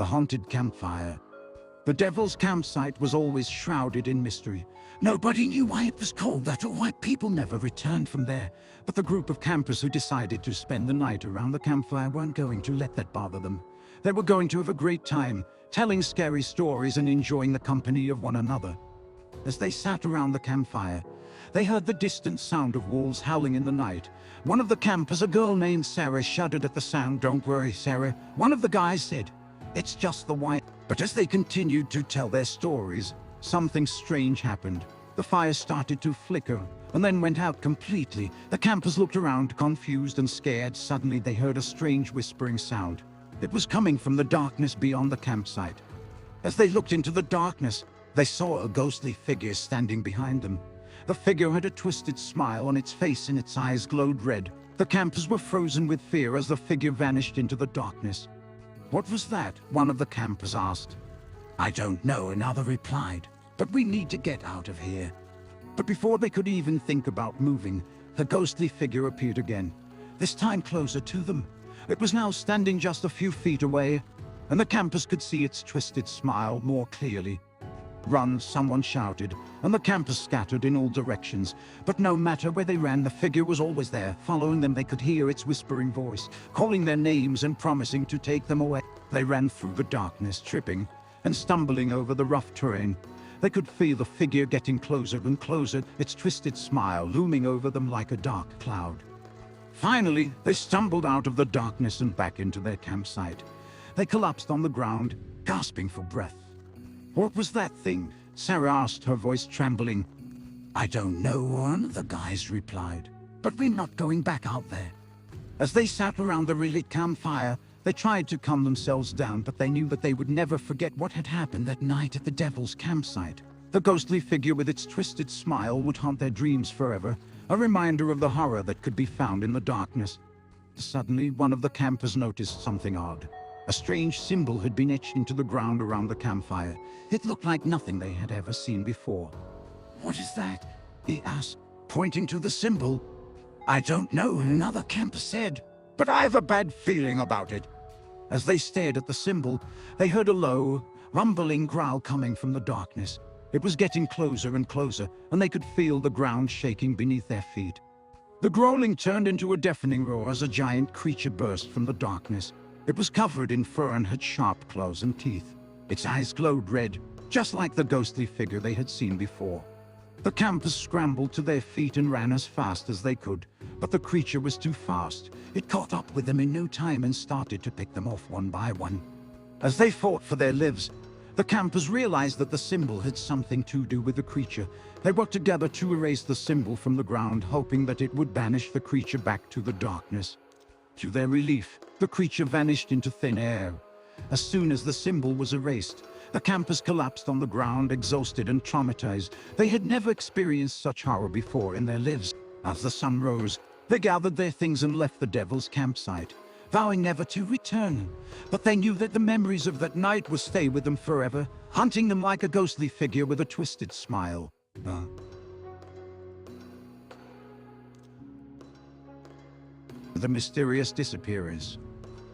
The Haunted Campfire. The Devil's Campsite was always shrouded in mystery. Nobody knew why it was called that or why people never returned from there. But the group of campers who decided to spend the night around the campfire weren't going to let that bother them. They were going to have a great time, telling scary stories and enjoying the company of one another. As they sat around the campfire, they heard the distant sound of wolves howling in the night. One of the campers, a girl named Sarah, shuddered at the sound. "Don't worry, Sarah," one of the guys said. "It's just the wind." But as they continued to tell their stories, something strange happened. The fire started to flicker and then went out completely. The campers looked around, confused and scared. Suddenly they heard a strange whispering sound. It was coming from the darkness beyond the campsite. As they looked into the darkness, they saw a ghostly figure standing behind them. The figure had a twisted smile on its face and its eyes glowed red. The campers were frozen with fear as the figure vanished into the darkness. "What was that?" one of the campers asked. "I don't know," another replied, "but we need to get out of here." But before they could even think about moving, the ghostly figure appeared again, this time closer to them. It was now standing just a few feet away, and the campers could see its twisted smile more clearly. "Run!" someone shouted, and the campers scattered in all directions. But no matter where they ran, the figure was always there, following them. They could hear its whispering voice, calling their names and promising to take them away. They ran through the darkness, tripping and stumbling over the rough terrain. They could feel the figure getting closer and closer, its twisted smile looming over them like a dark cloud. Finally, they stumbled out of the darkness and back into their campsite. They collapsed on the ground, gasping for breath. "What was that thing?" Sarah asked, her voice trembling. "I don't know," one of the guys replied, "but we're not going back out there." As they sat around the relit campfire, they tried to calm themselves down, but they knew that they would never forget what had happened that night at the Devil's Campsite. The ghostly figure with its twisted smile would haunt their dreams forever, a reminder of the horror that could be found in the darkness. Suddenly, one of the campers noticed something odd. A strange symbol had been etched into the ground around the campfire. It looked like nothing they had ever seen before. "What is that?" he asked, pointing to the symbol. "I don't know," another camper said, "but I have a bad feeling about it." As they stared at the symbol, they heard a low, rumbling growl coming from the darkness. It was getting closer and closer, and they could feel the ground shaking beneath their feet. The growling turned into a deafening roar as a giant creature burst from the darkness. It was covered in fur and had sharp claws and teeth. Its eyes glowed red, just like the ghostly figure they had seen before. The campers scrambled to their feet and ran as fast as they could, but the creature was too fast. It caught up with them in no time and started to pick them off one by one. As they fought for their lives, the campers realized that the symbol had something to do with the creature. They worked together to erase the symbol from the ground, hoping that it would banish the creature back to the darkness. To their relief, the creature vanished into thin air. As soon as the symbol was erased, the campers collapsed on the ground, exhausted and traumatized. They had never experienced such horror before in their lives. As the sun rose, they gathered their things and left the Devil's Campsite, vowing never to return. But they knew that the memories of that night would stay with them forever, haunting them like a ghostly figure with a twisted smile. The Mysterious Disappearance.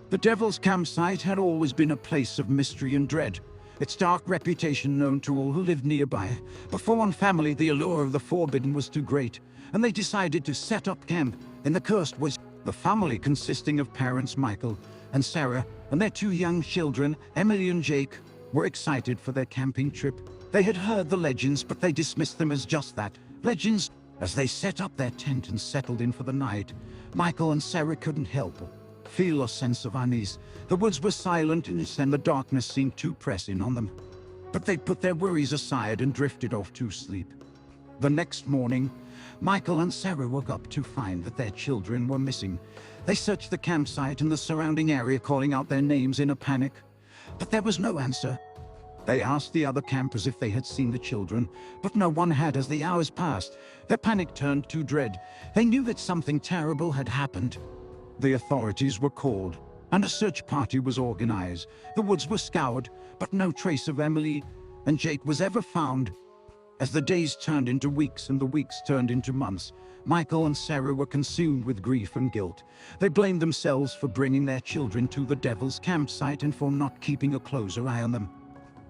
The Devil's Campsite had always been a place of mystery and dread, its dark reputation known to all who lived nearby. But for one family, the allure of the forbidden was too great, and they decided to set up camp in the cursed woods. The family, consisting of parents Michael and Sarah and their two young children, Emily and Jake, were excited for their camping trip. They had heard the legends, but they dismissed them as just that, legends. As they set up their tent and settled in for the night, Michael and Sarah couldn't help but feel a sense of unease. The woods were silent and the darkness seemed to press in on them. But they put their worries aside and drifted off to sleep. The next morning, Michael and Sarah woke up to find that their children were missing. They searched the campsite and the surrounding area, calling out their names in a panic. But there was no answer. They asked the other campers if they had seen the children, but no one had. As the hours passed, their panic turned to dread. They knew that something terrible had happened. The authorities were called, and a search party was organized. The woods were scoured, but no trace of Emily and Jake was ever found. As the days turned into weeks and the weeks turned into months, Michael and Sarah were consumed with grief and guilt. They blamed themselves for bringing their children to the Devil's Campsite and for not keeping a closer eye on them.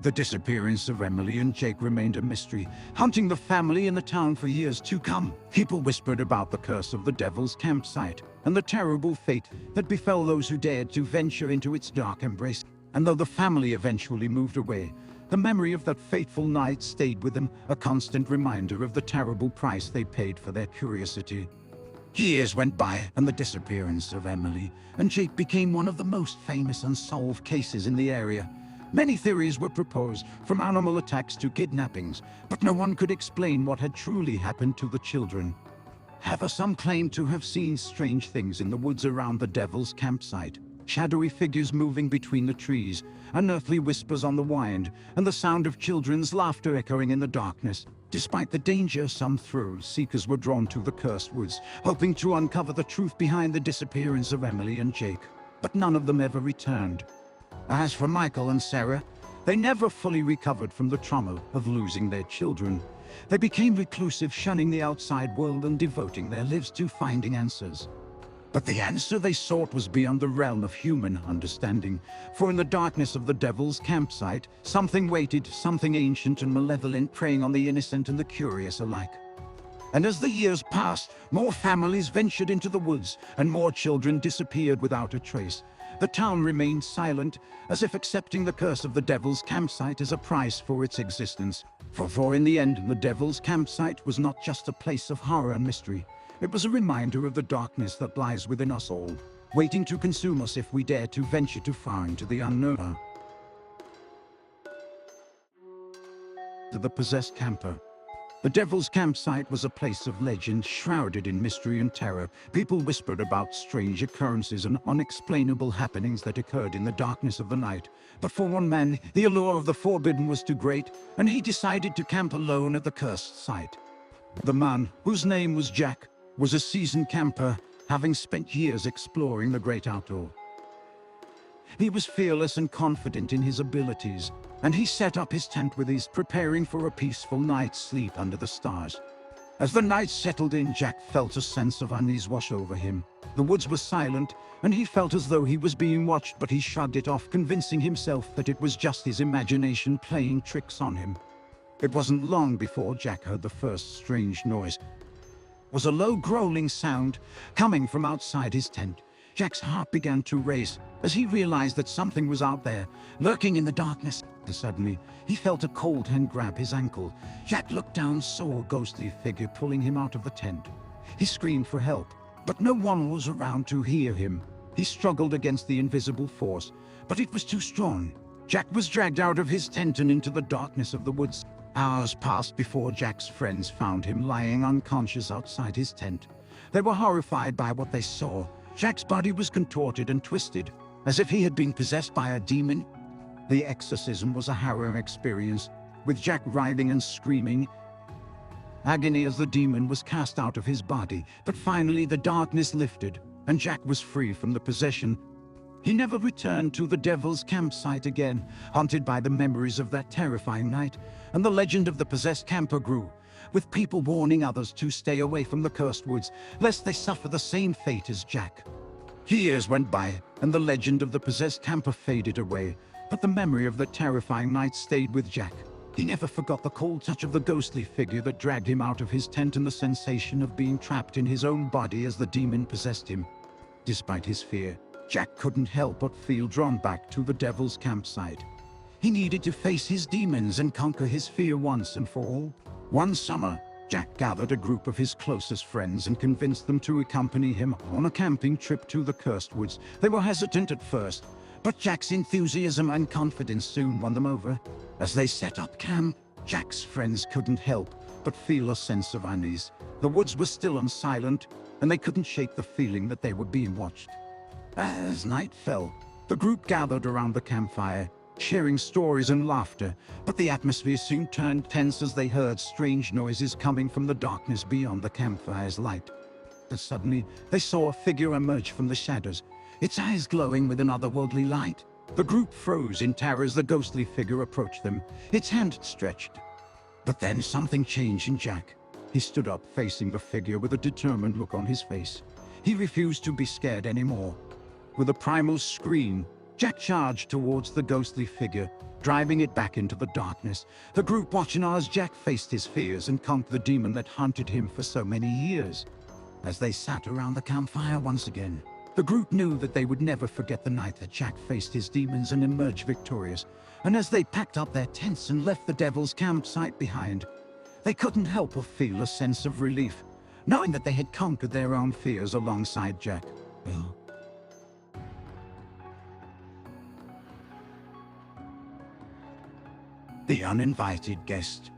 The disappearance of Emily and Jake remained a mystery, haunting the family and the town for years to come. People whispered about the curse of the Devil's Campsite and the terrible fate that befell those who dared to venture into its dark embrace. And though the family eventually moved away, the memory of that fateful night stayed with them, a constant reminder of the terrible price they paid for their curiosity. Years went by, and the disappearance of Emily and Jake became one of the most famous unsolved cases in the area. Many theories were proposed, from animal attacks to kidnappings, but no one could explain what had truly happened to the children. However, some claimed to have seen strange things in the woods around the Devil's Campsite. Shadowy figures moving between the trees, unearthly whispers on the wind, and the sound of children's laughter echoing in the darkness. Despite the danger, some thrill-seekers were drawn to the cursed woods, hoping to uncover the truth behind the disappearance of Emily and Jake. But none of them ever returned. As for Michael and Sarah, they never fully recovered from the trauma of losing their children. They became reclusive, shunning the outside world and devoting their lives to finding answers. But the answer they sought was beyond the realm of human understanding, for in the darkness of the Devil's Campsite, something waited, something ancient and malevolent, preying on the innocent and the curious alike. And as the years passed, more families ventured into the woods, and more children disappeared without a trace. The town remained silent, as if accepting the curse of the Devil's Campsite as a price for its existence. For in the end, the Devil's Campsite was not just a place of horror and mystery. It was a reminder of the darkness that lies within us all, waiting to consume us if we dare to venture too far into the unknown. To the possessed camper. The Devil's Campsite was a place of legend, shrouded in mystery and terror. People whispered about strange occurrences and unexplainable happenings that occurred in the darkness of the night. But for one man, the allure of the forbidden was too great, and he decided to camp alone at the cursed site. The man, whose name was Jack, was a seasoned camper, having spent years exploring the great outdoor. He was fearless and confident in his abilities, and he set up his tent with ease, preparing for a peaceful night's sleep under the stars. As the night settled in, Jack felt a sense of unease wash over him. The woods were silent, and he felt as though he was being watched, but he shrugged it off, convincing himself that it was just his imagination playing tricks on him. It wasn't long before Jack heard the first strange noise. It was a low growling sound coming from outside his tent. Jack's heart began to race as he realized that something was out there, lurking in the darkness. Suddenly, he felt a cold hand grab his ankle. Jack looked down, saw a ghostly figure pulling him out of the tent. He screamed for help, but no one was around to hear him. He struggled against the invisible force, but it was too strong. Jack was dragged out of his tent and into the darkness of the woods. Hours passed before Jack's friends found him lying unconscious outside his tent. They were horrified by what they saw. Jack's body was contorted and twisted, as if he had been possessed by a demon. The exorcism was a harrowing experience, with Jack writhing and screaming agony as the demon was cast out of his body. But finally the darkness lifted, and Jack was free from the possession. He never returned to the Devil's Campsite again, haunted by the memories of that terrifying night, and the legend of the possessed camper grew, with people warning others to stay away from the cursed woods, lest they suffer the same fate as Jack. Years went by, and the legend of the possessed camper faded away, but the memory of the terrifying night stayed with Jack. He never forgot the cold touch of the ghostly figure that dragged him out of his tent and the sensation of being trapped in his own body as the demon possessed him. Despite his fear, Jack couldn't help but feel drawn back to the Devil's Campsite. He needed to face his demons and conquer his fear once and for all. One summer, Jack gathered a group of his closest friends and convinced them to accompany him on a camping trip to the cursed woods. They were hesitant at first, but Jack's enthusiasm and confidence soon won them over. As they set up camp, Jack's friends couldn't help but feel a sense of unease. The woods were still and silent, and they couldn't shake the feeling that they were being watched. As night fell, the group gathered around the campfire, sharing stories and laughter, but the atmosphere soon turned tense as they heard strange noises coming from the darkness beyond the campfire's light. And suddenly, they saw a figure emerge from the shadows, its eyes glowing with an otherworldly light. The group froze in terror as the ghostly figure approached them, its hand stretched. But then something changed in Jack. He stood up facing the figure with a determined look on his face. He refused to be scared anymore. With a primal scream, Jack charged towards the ghostly figure, driving it back into the darkness. The group watching as Jack faced his fears and conquered the demon that haunted him for so many years. As they sat around the campfire once again, the group knew that they would never forget the night that Jack faced his demons and emerged victorious. And as they packed up their tents and left the devil's campsite behind, they couldn't help but feel a sense of relief, knowing that they had conquered their own fears alongside Jack. Well, the Uninvited Guest.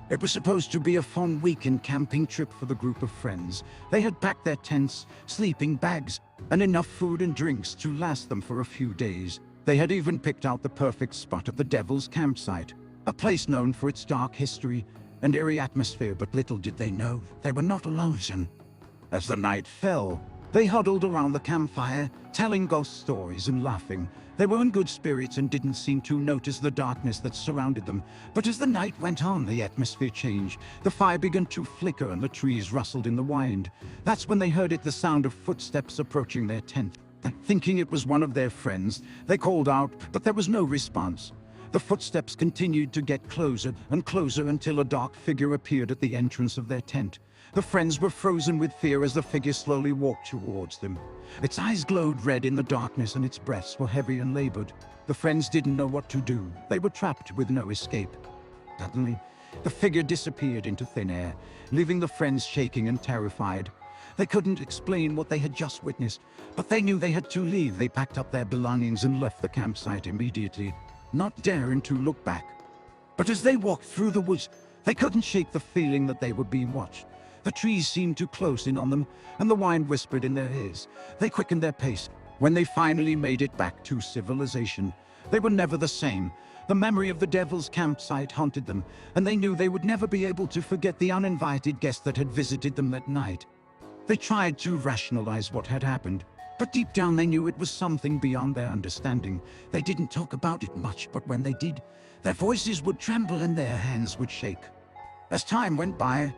It was supposed to be a fun weekend camping trip for the group of friends. They had packed their tents, sleeping bags, and enough food and drinks to last them for a few days. They had even picked out the perfect spot at the Devil's Campsite, a place known for its dark history and eerie atmosphere, but little did they know they were not alone. As the night fell, they huddled around the campfire, telling ghost stories and laughing. They were in good spirits and didn't seem to notice the darkness that surrounded them. But as the night went on, the atmosphere changed. The fire began to flicker and the trees rustled in the wind. That's when they heard the sound of footsteps approaching their tent. Thinking it was one of their friends, they called out, but there was no response. The footsteps continued to get closer and closer until a dark figure appeared at the entrance of their tent. The friends were frozen with fear as the figure slowly walked towards them. Its eyes glowed red in the darkness and its breaths were heavy and labored. The friends didn't know what to do. They were trapped with no escape. Suddenly, the figure disappeared into thin air, leaving the friends shaking and terrified. They couldn't explain what they had just witnessed, but they knew they had to leave. They packed up their belongings and left the campsite immediately, not daring to look back. But as they walked through the woods, they couldn't shake the feeling that they were being watched. The trees seemed to close in on them, and the wind whispered in their ears. They quickened their pace. When they finally made it back to civilization, they were never the same. The memory of the Devil's Campsite haunted them, and they knew they would never be able to forget the uninvited guest that had visited them that night. They tried to rationalize what had happened, but deep down they knew it was something beyond their understanding. They didn't talk about it much, but when they did, their voices would tremble and their hands would shake. As time went by,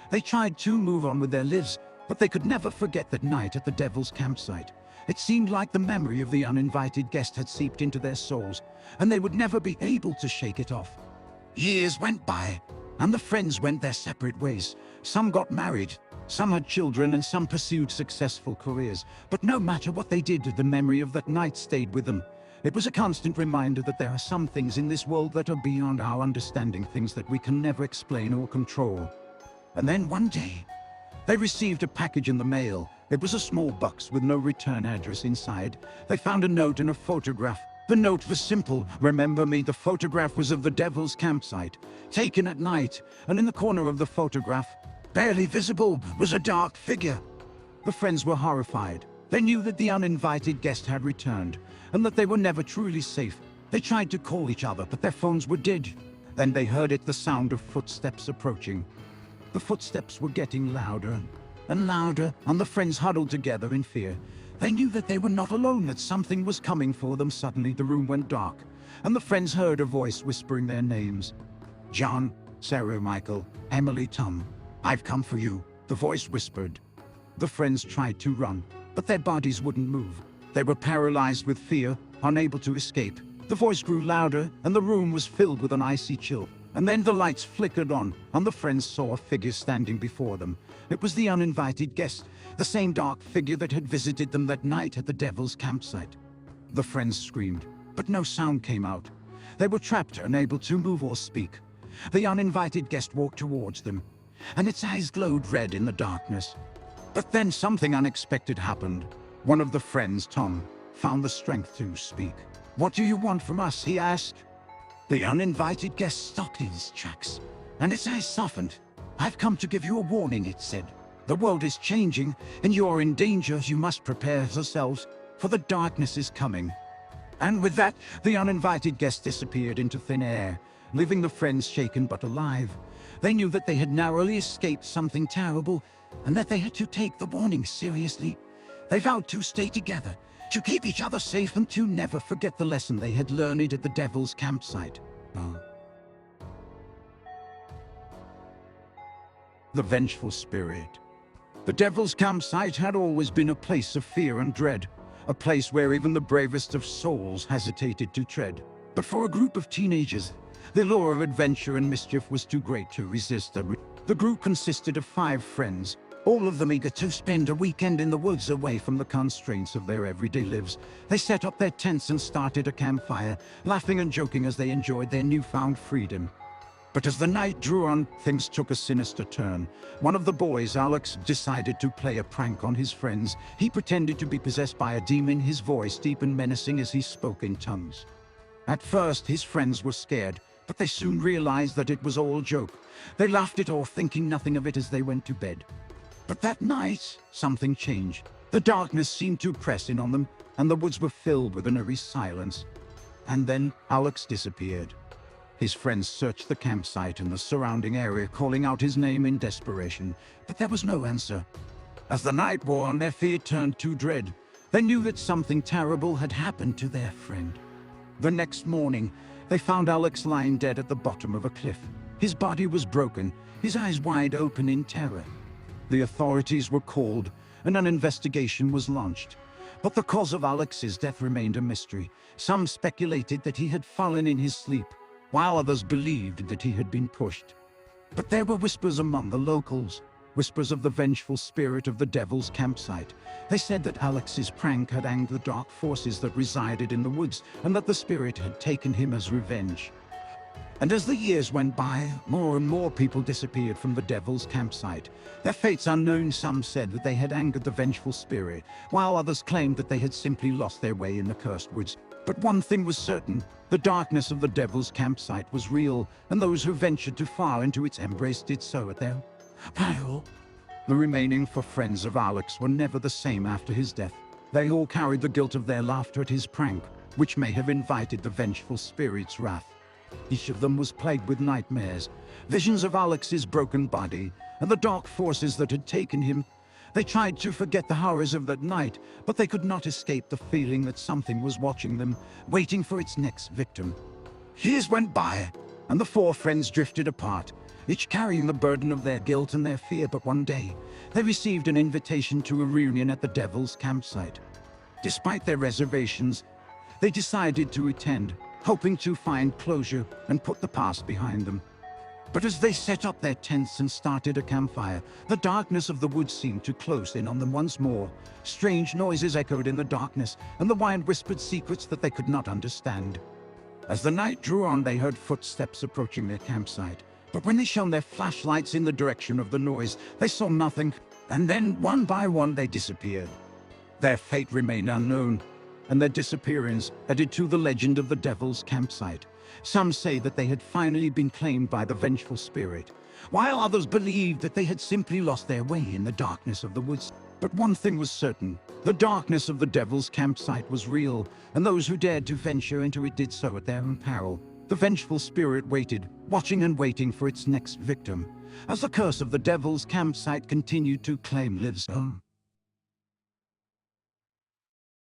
they tried to move on with their lives, but they could never forget that night at the Devil's Campsite. It seemed like the memory of the uninvited guest had seeped into their souls, and they would never be able to shake it off. Years went by, and the friends went their separate ways. Some got married, some had children, and some pursued successful careers. But no matter what they did, the memory of that night stayed with them. It was a constant reminder that there are some things in this world that are beyond our understanding, things that we can never explain or control. And then one day, they received a package in the mail. It was a small box with no return address inside. They found a note and a photograph. The note was simple: "Remember me." The photograph was of the Devil's Campsite, taken at night, and in the corner of the photograph, barely visible, was a dark figure. The friends were horrified. They knew that the uninvited guest had returned, and that they were never truly safe. They tried to call each other, but their phones were dead. Then they heard the sound of footsteps approaching. The footsteps were getting louder and louder, and the friends huddled together in fear. They knew that they were not alone, that something was coming for them. Suddenly the room went dark, and the friends heard a voice whispering their names. "John, Sarah, Michael, Emily, Tom, I've come for you," the voice whispered. The friends tried to run, but their bodies wouldn't move. They were paralyzed with fear, unable to escape. The voice grew louder, and the room was filled with an icy chill. And then the lights flickered on, and the friends saw a figure standing before them. It was the uninvited guest, the same dark figure that had visited them that night at the Devil's Campsite. The friends screamed, but no sound came out. They were trapped, unable to move or speak. The uninvited guest walked towards them, and its eyes glowed red in the darkness. But then something unexpected happened. One of the friends, Tom, found the strength to speak. "What do you want from us?" he asked. The uninvited guest stopped in his tracks, and its eyes softened. "I've come to give you a warning," it said. "The world is changing, and you're in danger. You must prepare yourselves, for the darkness is coming." And with that, the uninvited guest disappeared into thin air, leaving the friends shaken but alive. They knew that they had narrowly escaped something terrible, and that they had to take the warning seriously. They vowed to stay together, to keep each other safe, and to never forget the lesson they had learned at the Devil's Campsite. The Vengeful Spirit. The Devil's Campsite had always been a place of fear and dread, a place where even the bravest of souls hesitated to tread. But for a group of teenagers, the lure of adventure and mischief was too great to resist. The group consisted of 5 friends, all of them eager to spend a weekend in the woods away from the constraints of their everyday lives. They set up their tents and started a campfire, laughing and joking as they enjoyed their newfound freedom. But as the night drew on, things took a sinister turn. One of the boys, Alex, decided to play a prank on his friends. He pretended to be possessed by a demon, his voice deep and menacing as he spoke in tongues. At first, his friends were scared, but they soon realized that it was all a joke. They laughed it off, thinking nothing of it as they went to bed. But that night, something changed. The darkness seemed to press in on them, and the woods were filled with an eerie silence. And then Alex disappeared. His friends searched the campsite and the surrounding area, calling out his name in desperation, but there was no answer. As the night wore on, their fear turned to dread. They knew that something terrible had happened to their friend. The next morning, they found Alex lying dead at the bottom of a cliff. His body was broken, his eyes wide open in terror. The authorities were called, and an investigation was launched. But the cause of Alex's death remained a mystery. Some speculated that he had fallen in his sleep, while others believed that he had been pushed. But there were whispers among the locals, whispers of the vengeful spirit of the Devil's Campsite. They said that Alex's prank had angered the dark forces that resided in the woods, and that the spirit had taken him as revenge. And as the years went by, more and more people disappeared from the Devil's Campsite. Their fates unknown, some said that they had angered the vengeful spirit, while others claimed that they had simply lost their way in the cursed woods. But one thing was certain: the darkness of the Devil's Campsite was real, and those who ventured too far into its embrace did so at their peril. The remaining 4 friends of Alex were never the same after his death. They all carried the guilt of their laughter at his prank, which may have invited the vengeful spirit's wrath. Each of them was plagued with nightmares, visions of Alex's broken body, and the dark forces that had taken him. They tried to forget the horrors of that night, but they could not escape the feeling that something was watching them, waiting for its next victim. Years went by, and the 4 friends drifted apart, each carrying the burden of their guilt and their fear. But one day, they received an invitation to a reunion at the Devil's Campsite. Despite their reservations, they decided to attend, hoping to find closure and put the past behind them. But as they set up their tents and started a campfire, the darkness of the woods seemed to close in on them once more. Strange noises echoed in the darkness, and the wind whispered secrets that they could not understand. As the night drew on, they heard footsteps approaching their campsite. But when they shone their flashlights in the direction of the noise, they saw nothing, and then one by one they disappeared. Their fate remained unknown, and their disappearance added to the legend of the Devil's Campsite. Some say that they had finally been claimed by the vengeful spirit, while others believed that they had simply lost their way in the darkness of the woods. But one thing was certain: the darkness of the Devil's Campsite was real, and those who dared to venture into it did so at their own peril. The vengeful spirit waited, watching and waiting for its next victim, as the curse of the Devil's Campsite continued to claim lives on.